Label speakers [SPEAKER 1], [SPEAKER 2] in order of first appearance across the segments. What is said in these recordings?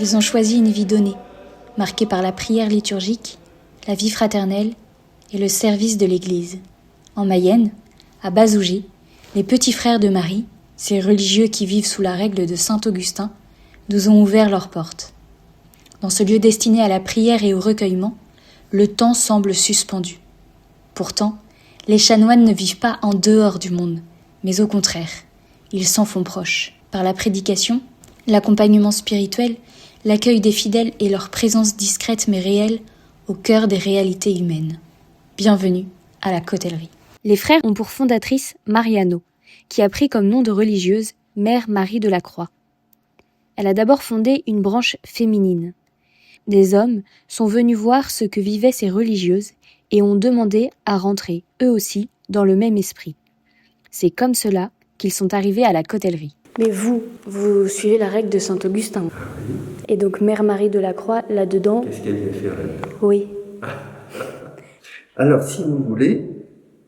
[SPEAKER 1] Ils ont choisi une vie donnée, marquée par la prière liturgique, la vie fraternelle et le service de l'Église. En Mayenne, à Bazougé, les petits frères de Marie, ces religieux qui vivent sous la règle de saint Augustin, nous ont ouvert leurs portes. Dans ce lieu destiné à la prière et au recueillement, le temps semble suspendu. Pourtant, les chanoines ne vivent pas en dehors du monde, mais au contraire, ils s'en font proches. Par la prédication, l'accompagnement spirituel, l'accueil des fidèles et leur présence discrète mais réelle au cœur des réalités humaines. Bienvenue à la Cotellerie. Les frères ont pour fondatrice Mariano, qui a pris comme nom de religieuse Mère Marie de la Croix. Elle a d'abord fondé une branche féminine. Des hommes sont venus voir ce que vivaient ces religieuses et ont demandé à rentrer, eux aussi, dans le même esprit. C'est comme cela qu'ils sont arrivés à la Cotellerie. Mais vous suivez la règle de saint Augustin.
[SPEAKER 2] Oui.
[SPEAKER 1] Et donc Mère Marie de la Croix, là-dedans...
[SPEAKER 2] Qu'est-ce qu'elle vient faire là-dedans?
[SPEAKER 1] Oui.
[SPEAKER 2] Alors, si vous voulez,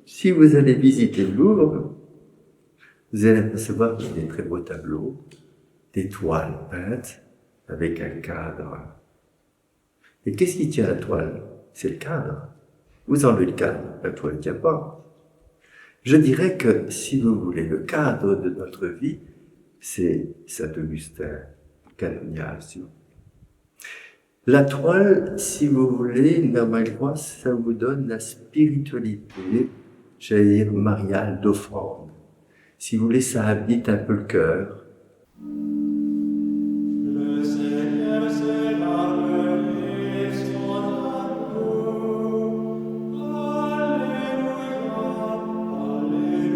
[SPEAKER 2] si vous allez visiter le Louvre, vous allez apercevoir des très beaux tableaux, des toiles peintes avec un cadre. Et qu'est-ce qui tient la toile? C'est le cadre. Vous enlevez le cadre, la toile ne tient pas. Je dirais que, si vous voulez, le cadre de notre vie, c'est saint Augustin, canoniation. La toile, si vous voulez, normalement, ça vous donne la spiritualité, j'allais dire mariale, d'offrande. Si vous voulez, ça habite un peu le cœur.
[SPEAKER 3] Le Seigneur s'est rappelé son amour. Alléluia, Alléluia.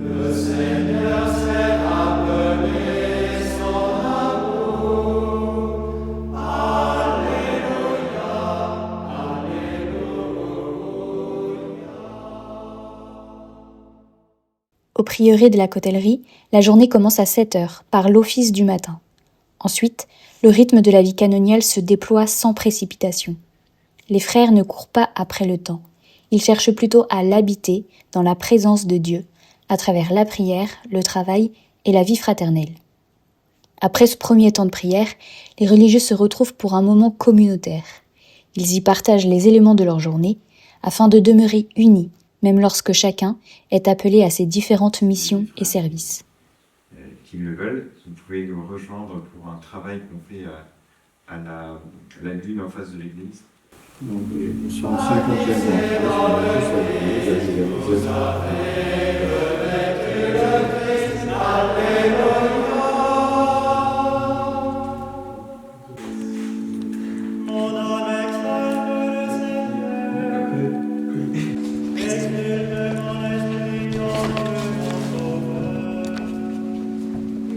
[SPEAKER 3] Le Seigneur s'est rappelé son amour. Alléluia,
[SPEAKER 1] Au prieuré de la Cotellerie, la journée commence à 7h, par l'office du matin. Ensuite, le rythme de la vie canoniale se déploie sans précipitation. Les frères ne courent pas après le temps. Ils cherchent plutôt à l'habiter dans la présence de Dieu, à travers la prière, le travail et la vie fraternelle. Après ce premier temps de prière, les religieux se retrouvent pour un moment communautaire. Ils y partagent les éléments de leur journée, afin de demeurer unis, même lorsque chacun est appelé à ses différentes missions et services.
[SPEAKER 4] Qui le veulent, vous pouvez nous rejoindre pour un travail qu'on fait à la lune en face de l'église.
[SPEAKER 2] Donc, nous sommes 50
[SPEAKER 3] mon âme exalte le Seigneur, exulte mon esprit en Dieu mon sauveur.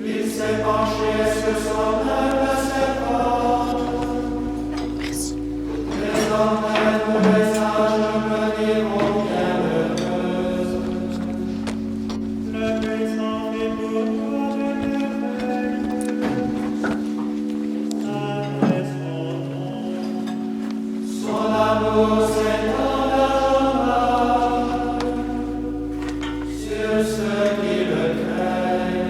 [SPEAKER 3] Il s'est penché sur son humble serpent. Les hommes tous les sages me diront bienheureuse. Le puissant fait pour toi de merveilles. Son amour s'étendra sur ceux qui le craignent.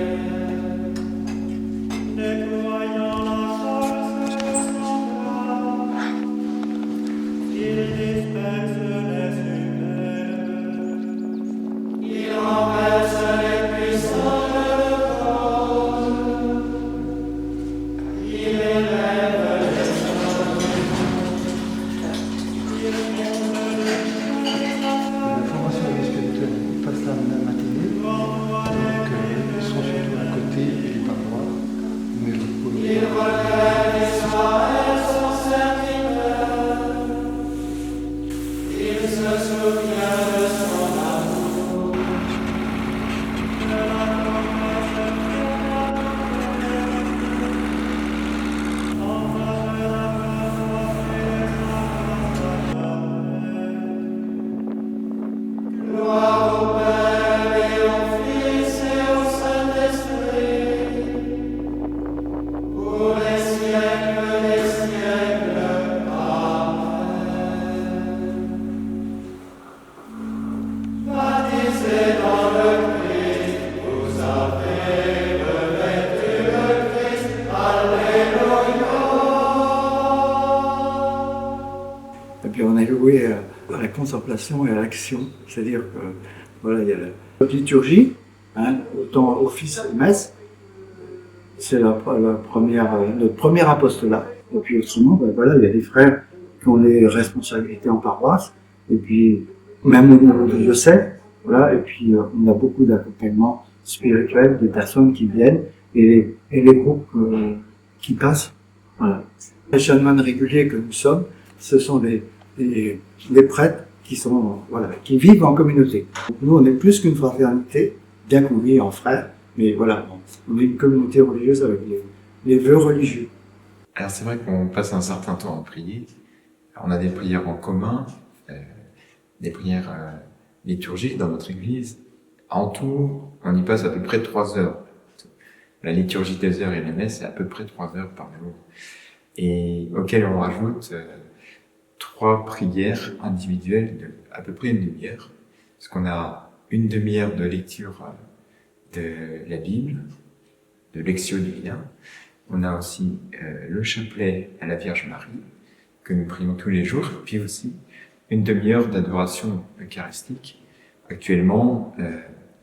[SPEAKER 3] Déployant la force de son bras, il disperse les humains. Il renverse les puissants de cause. Il élève les hommes. Il
[SPEAKER 5] puis on est voué à la contemplation et à l'action. C'est-à-dire que voilà, il y a la liturgie, hein, autant office et messe, c'est notre premier apostolat. Et puis autrement, ben voilà, il y a des frères qui ont des responsabilités en paroisse, et puis même au niveau du diocèse, voilà, et puis on a beaucoup d'accompagnement spirituel, des personnes qui viennent, et les groupes qui passent. Voilà. Les chanoines réguliers que nous sommes, ce sont des prêtres qui sont, voilà, qui vivent en communauté. Donc nous, on est plus qu'une fraternité, bien qu'on vit en frères, mais voilà, on est une communauté religieuse avec les vœux religieux.
[SPEAKER 4] Alors c'est vrai qu'on passe un certain temps à prier. On a des prières en commun, des prières liturgiques dans notre église. En tout, on y passe à peu près 3 heures. La liturgie des heures et la messe, c'est à peu près 3 heures par jour. Et auquel on rajoute 3 prières individuelles de à peu près une demi-heure. Parce qu'on a une demi-heure de lecture de la Bible, de Lectio Divina. On a aussi le chapelet à la Vierge Marie, que nous prions tous les jours, puis aussi une demi-heure d'adoration eucharistique. Actuellement,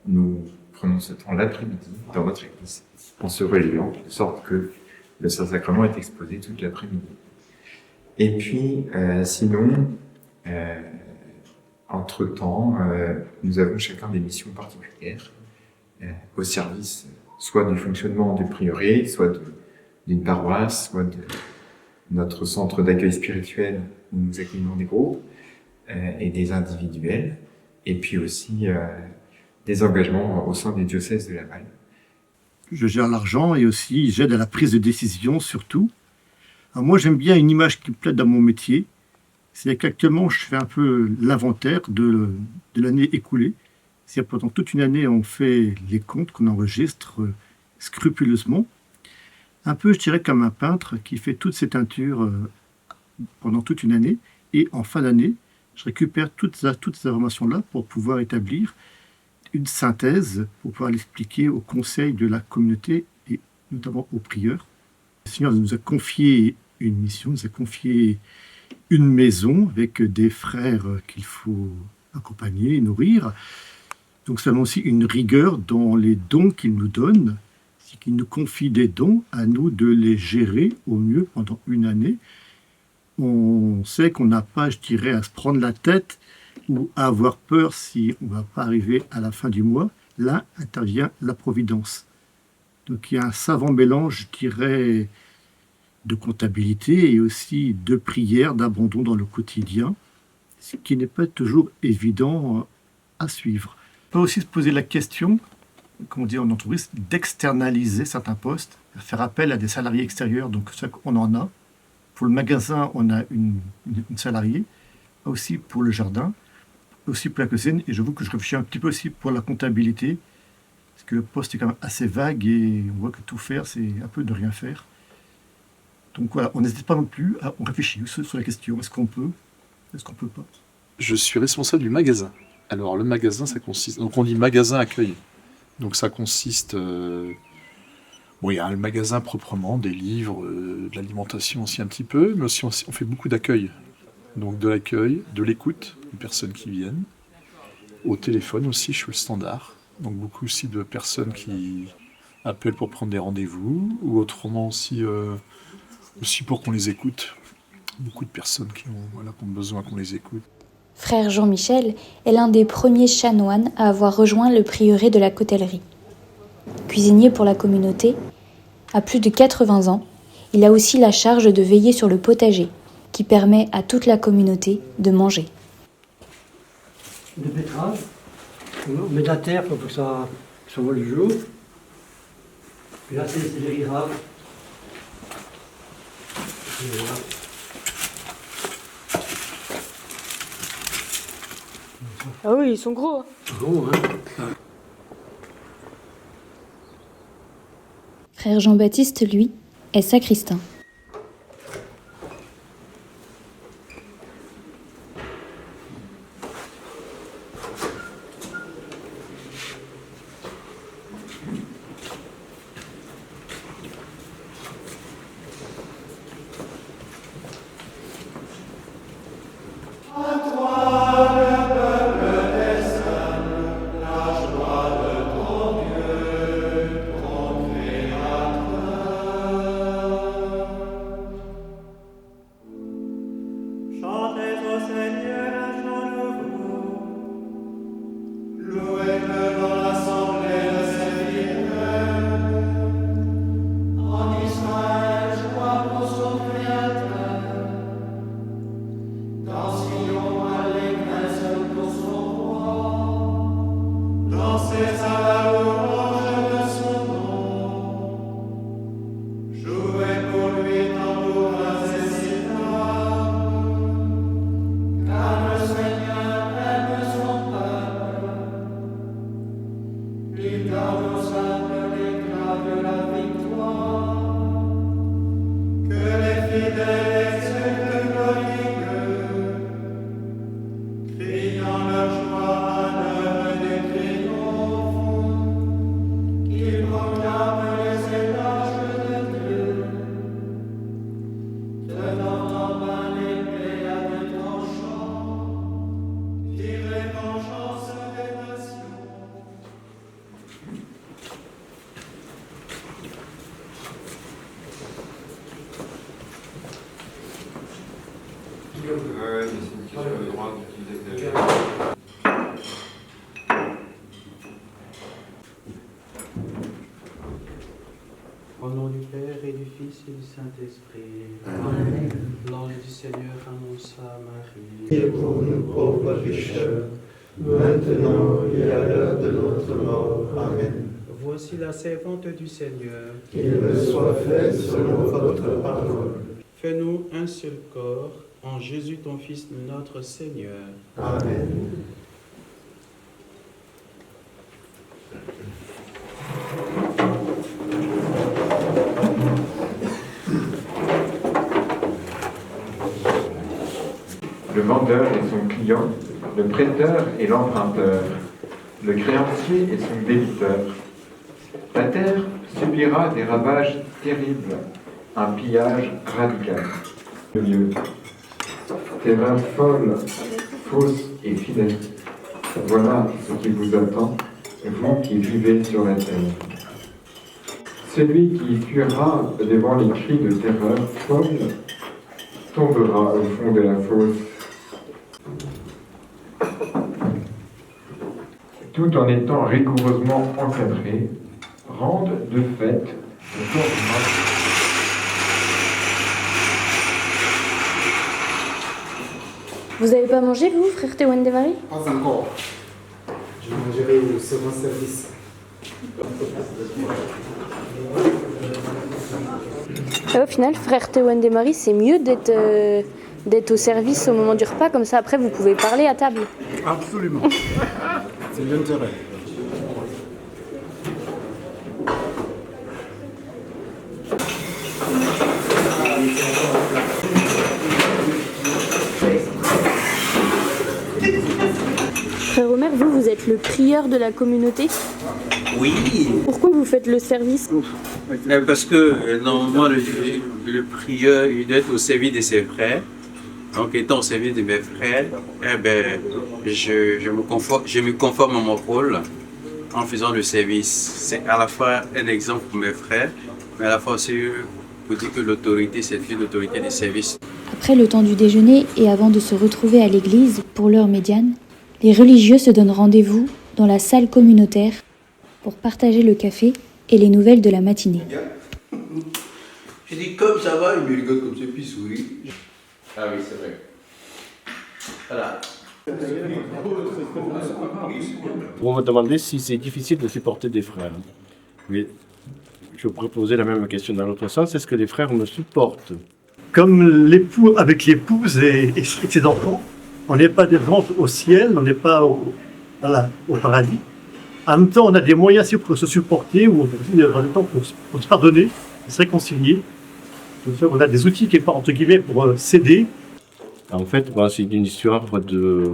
[SPEAKER 4] nous prenons ce temps l'après-midi dans votre église, en se reliant, de sorte que le Saint-Sacrement est exposé toute l'après-midi. Et puis, sinon, entre-temps, nous avons chacun des missions particulières au service soit du fonctionnement du prieuré, soit d'une paroisse, soit de notre centre d'accueil spirituel où nous accueillons des groupes et des individuels, et puis aussi des engagements au sein des diocèses de Laval.
[SPEAKER 6] Je gère l'argent et aussi j'aide à la prise de décision surtout. Alors moi j'aime bien une image qui me plaît dans mon métier, c'est qu'actuellement je fais un peu l'inventaire de l'année écoulée. C'est-à-dire pendant toute une année on fait les comptes qu'on enregistre scrupuleusement. Un peu, je dirais, comme un peintre qui fait toutes ses teintures pendant toute une année. Et en fin d'année, je récupère toutes ces informations-là pour pouvoir établir une synthèse, pour pouvoir l'expliquer au conseil de la communauté et notamment aux prieurs. Le Seigneur nous a confié une mission, nous a confié une maison avec des frères qu'il faut accompagner, nourrir. Donc ça a aussi une rigueur dans les dons qu'il nous donne. Qu'il nous confie des dons, à nous de les gérer au mieux pendant une année. On sait qu'on n'a pas, je dirais, à se prendre la tête ou à avoir peur si on ne va pas arriver à la fin du mois. Là intervient la providence. Donc il y a un savant mélange, je dirais, de comptabilité et aussi de prière, d'abandon dans le quotidien, ce qui n'est pas toujours évident à suivre. On peut aussi se poser la question, comment dire, en entreprise, d'externaliser certains postes, faire appel à des salariés extérieurs, donc ça on en a. Pour le magasin, on a une salariée, aussi pour le jardin, aussi pour la cuisine, et j'avoue que je réfléchis un petit peu aussi pour la comptabilité, parce que le poste est quand même assez vague, et on voit que tout faire, c'est un peu de rien faire. Donc voilà, on n'hésite pas non plus, on réfléchit sur la question, est-ce qu'on peut pas.
[SPEAKER 7] Je suis responsable du magasin. Alors le magasin, ça consiste, donc on dit magasin accueil. Donc ça consiste, il y a le magasin proprement, des livres, de l'alimentation aussi un petit peu, mais aussi on fait beaucoup d'accueil. Donc de l'accueil, de l'écoute des personnes qui viennent, au téléphone aussi, je suis le standard. Donc beaucoup aussi de personnes qui appellent pour prendre des rendez-vous, ou autrement aussi pour qu'on les écoute. Beaucoup de personnes qui ont besoin qu'on les écoute.
[SPEAKER 1] Frère Jean-Michel est l'un des premiers chanoines à avoir rejoint le prieuré de la Cotellerie. Cuisinier pour la communauté, à plus de 80 ans, il a aussi la charge de veiller sur le potager, qui permet à toute la communauté de manger.
[SPEAKER 8] De betteraves, on met de la terre pour que ça voit le jour. Puis là, c'est les raves. Voilà.
[SPEAKER 9] Ah oui, ils sont gros.
[SPEAKER 8] Gros, hein.
[SPEAKER 1] Frère Jean-Baptiste, lui, est sacristain.
[SPEAKER 4] Ouais, mais c'est une question de droit d'utiliser.
[SPEAKER 3] Au nom du Père et du Fils et du Saint-Esprit. Amen. L'ange du Seigneur annonça à Marie.
[SPEAKER 10] Et pour nous pauvres pécheurs, maintenant et à l'heure de notre mort. Amen.
[SPEAKER 3] Voici la servante du Seigneur.
[SPEAKER 10] Qu'il me soit fait selon votre parole.
[SPEAKER 3] Fais-nous un seul corps en Jésus ton Fils notre Seigneur.
[SPEAKER 10] Amen.
[SPEAKER 4] Le vendeur est son client, le prêteur est l'emprunteur, le créancier est son débiteur. La terre subira des ravages terribles, un pillage radical. Dieu, terrain folle, fausse et fidèle, voilà ce qui vous attend, vous qui vivez sur la terre. Celui qui fuira devant les cris de terreur folle tombera au fond de la fosse. Tout en étant rigoureusement encadré, rendent de fait le corps humain.
[SPEAKER 9] Vous avez pas mangé, vous, frère Théoine des Marie?
[SPEAKER 11] Pas encore. Je mangerai au second service.
[SPEAKER 9] Et au final, frère Théoine des Marie, c'est mieux d'être au service au moment du repas, comme ça après vous pouvez parler à table.
[SPEAKER 11] Absolument. C'est l'intérêt.
[SPEAKER 9] Frère Omer, vous êtes le prieur de la communauté.
[SPEAKER 12] Oui,
[SPEAKER 9] Pourquoi vous faites le service?
[SPEAKER 12] parce que normalement le prieur il doit être au service de ses frères. Donc étant au service de mes frères, je me conforme à mon rôle en faisant le service. C'est à la fois un exemple pour mes frères, mais à la fois aussi pour dire que l'autorité, c'est une autorité des services.
[SPEAKER 1] Après le temps du déjeuner et avant de se retrouver à l'église pour l'heure médiane, les religieux se donnent rendez-vous dans la salle communautaire pour partager le café et les nouvelles de la matinée.
[SPEAKER 13] Je dis comme ça va, il me regarde comme ça, puis il sourit.
[SPEAKER 12] Ah oui, c'est vrai. Voilà.
[SPEAKER 6] Vous me demandez si c'est difficile de supporter des frères. Mais je pourrais poser la même question dans l'autre sens. Est-ce que les frères me supportent? Comme l'époux avec l'épouse et ses enfants, on n'est pas des gens au ciel, on n'est pas au paradis. En même temps, on a des moyens pour se supporter ou dans le temps pour se pardonner, pour se réconcilier. On a des outils quelque part, entre guillemets, pour s'aider. En fait, c'est une histoire de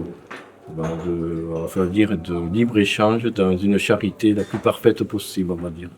[SPEAKER 6] libre-échange dans une charité la plus parfaite possible, on va dire.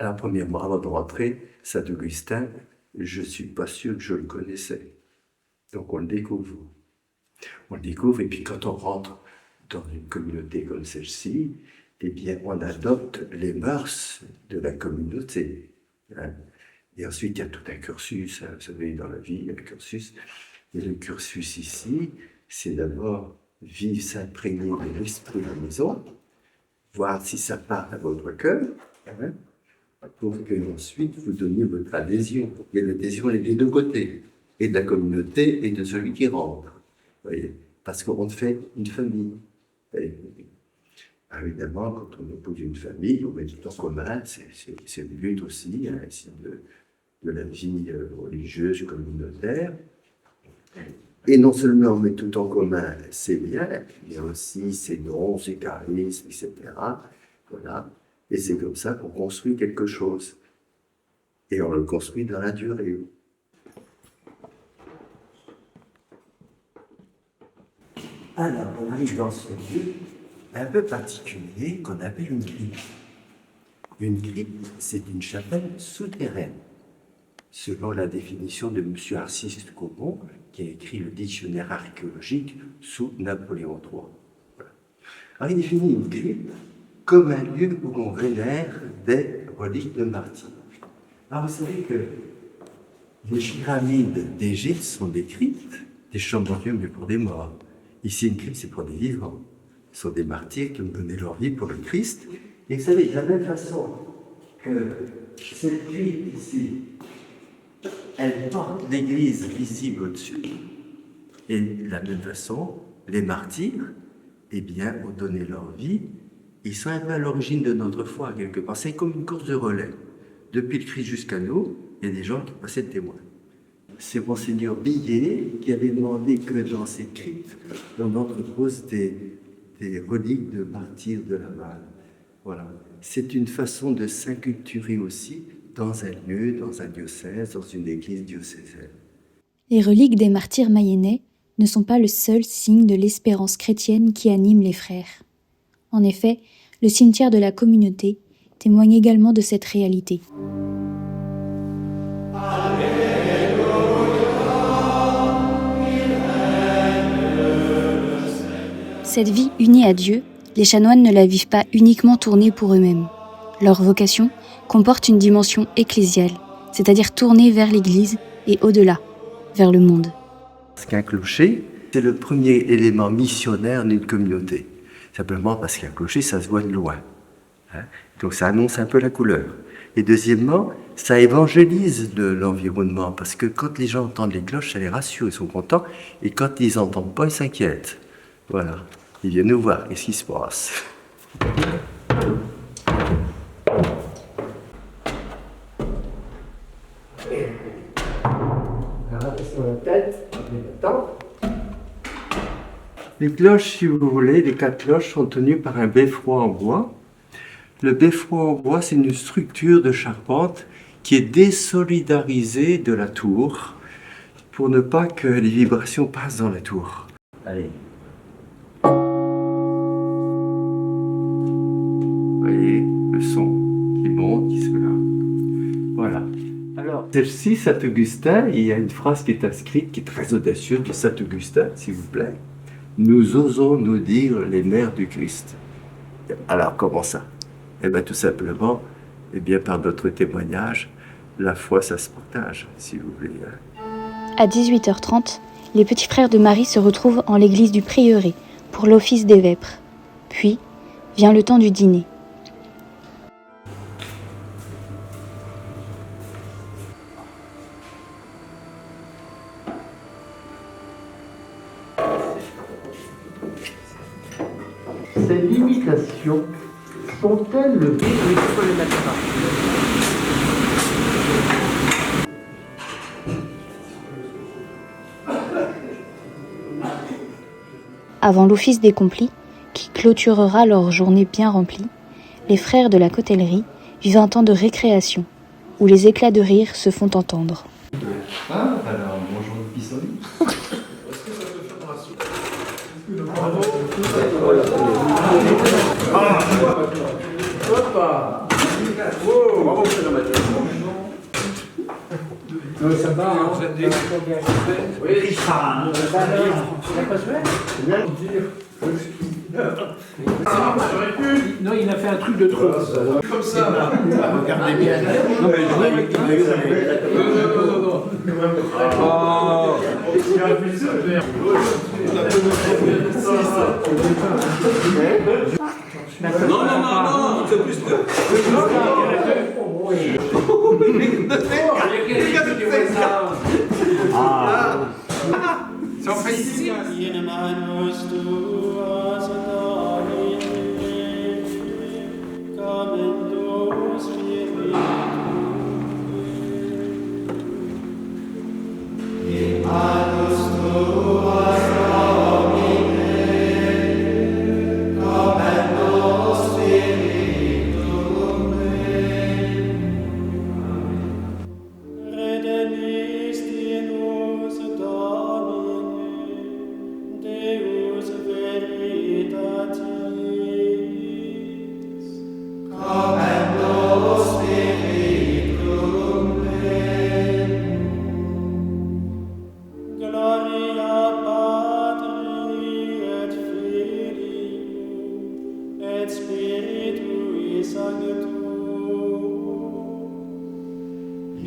[SPEAKER 2] Alors, premièrement, avant de rentrer, Saint-Augustin, je ne suis pas sûr que je le connaissais. Donc, on le découvre. On le découvre, et puis quand on rentre dans une communauté comme celle-ci, eh bien, on adopte les mœurs de la communauté. Hein. Et ensuite, il y a tout un cursus, hein, vous savez, dans la vie, il y a un cursus. Et le cursus ici, c'est d'abord vivre, s'imprégner de l'esprit de la maison, voir si ça part à votre cœur, hein, pour que ensuite vous donniez votre adhésion. Et l'adhésion est des deux côtés, et de la communauté et de celui qui rentre. Vous voyez, parce qu'on fait une famille. Évidemment, quand on épouse une famille, on met tout en commun, c'est le but aussi, hein, c'est de la vie religieuse, communautaire. Et non seulement on met tout en commun, c'est bien, il y a aussi ses dons, ses charismes, etc. Voilà. Et c'est comme ça qu'on construit quelque chose. Et on le construit dans la durée. Alors, on arrive dans ce lieu un peu particulier qu'on appelle une crypte. Une crypte, c'est une chapelle souterraine, selon la définition de M. Arcis Cobon, qui a écrit le dictionnaire archéologique sous Napoléon III. Voilà. Alors, il définit une crypte comme un lieu où l'on vénère des reliques de martyrs. Alors, vous savez que les pyramides d'Égypte sont des cryptes, des chambres mais pour des morts. Ici, une crypte, c'est pour des vivants. Ce sont des martyrs qui ont donné leur vie pour le Christ. Et vous savez, de la même façon que cette crypte ici, elle porte l'église visible au-dessus. Et de la même façon, les martyrs, eh bien, ont donné leur vie. Ils sont un peu à l'origine de notre foi, quelque part. C'est comme une course de relais. Depuis le Christ jusqu'à nous, il y a des gens qui passaient de témoins. C'est Monseigneur Billet qui avait demandé que dans ces cryptes, on entretrouve des reliques de martyrs de la Malle. Voilà. C'est une façon de s'inculturer aussi dans un lieu, dans un diocèse, dans une église diocésaine.
[SPEAKER 1] Les reliques des martyrs mayennais ne sont pas le seul signe de l'espérance chrétienne qui anime les frères. En effet, le cimetière de la communauté témoigne également de cette réalité. Cette vie unie à Dieu, les chanoines ne la vivent pas uniquement tournée pour eux-mêmes. Leur vocation comporte une dimension ecclésiale, c'est-à-dire tournée vers l'Église et au-delà, vers le monde.
[SPEAKER 2] Parce qu'un clocher, c'est le premier élément missionnaire d'une communauté. Simplement parce qu'un clocher, ça se voit de loin. Hein? Donc ça annonce un peu la couleur. Et deuxièmement, ça évangélise l'environnement, parce que quand les gens entendent les cloches, ça les rassure, ils sont contents. Et quand ils n'entendent pas, ils s'inquiètent. Voilà. Ils viennent nous voir, qu'est-ce qui se passe? Les cloches, si vous voulez, les 4 cloches sont tenues par un beffroi en bois. Le beffroi en bois, c'est une structure de charpente qui est désolidarisée de la tour pour ne pas que les vibrations passent dans la tour. Allez. Vous voyez le son qui monte, qui se là. Voilà. Alors, celle-ci, Saint-Augustin, il y a une phrase qui est inscrite, qui est très audacieuse de Saint-Augustin, s'il vous plaît. Nous osons nous dire les mères du Christ. Alors, comment ça? Eh bien, tout simplement, eh bien, par notre témoignage, la foi, ça se partage, si vous voulez.
[SPEAKER 1] À 18h30, les petits frères de Marie se retrouvent en l'église du Prieuré pour l'office des vêpres. Puis, vient le temps du dîner.
[SPEAKER 2] Ces limitations sont-elles le but de les mettre?
[SPEAKER 1] Avant l'office des complis, qui clôturera leur journée bien remplie, les frères de la Cotellerie vivent un temps de récréation, où les éclats de rire se font entendre.
[SPEAKER 2] Alors, bonjour le pissenlit.
[SPEAKER 8] Ça va, hein? Oui, ça va. Non, il a fait un truc de trop.
[SPEAKER 13] Comme ça, regardez bien.
[SPEAKER 8] Non, mais
[SPEAKER 13] Non, c'est plus que.
[SPEAKER 3] Ça en fait ici.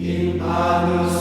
[SPEAKER 3] in anus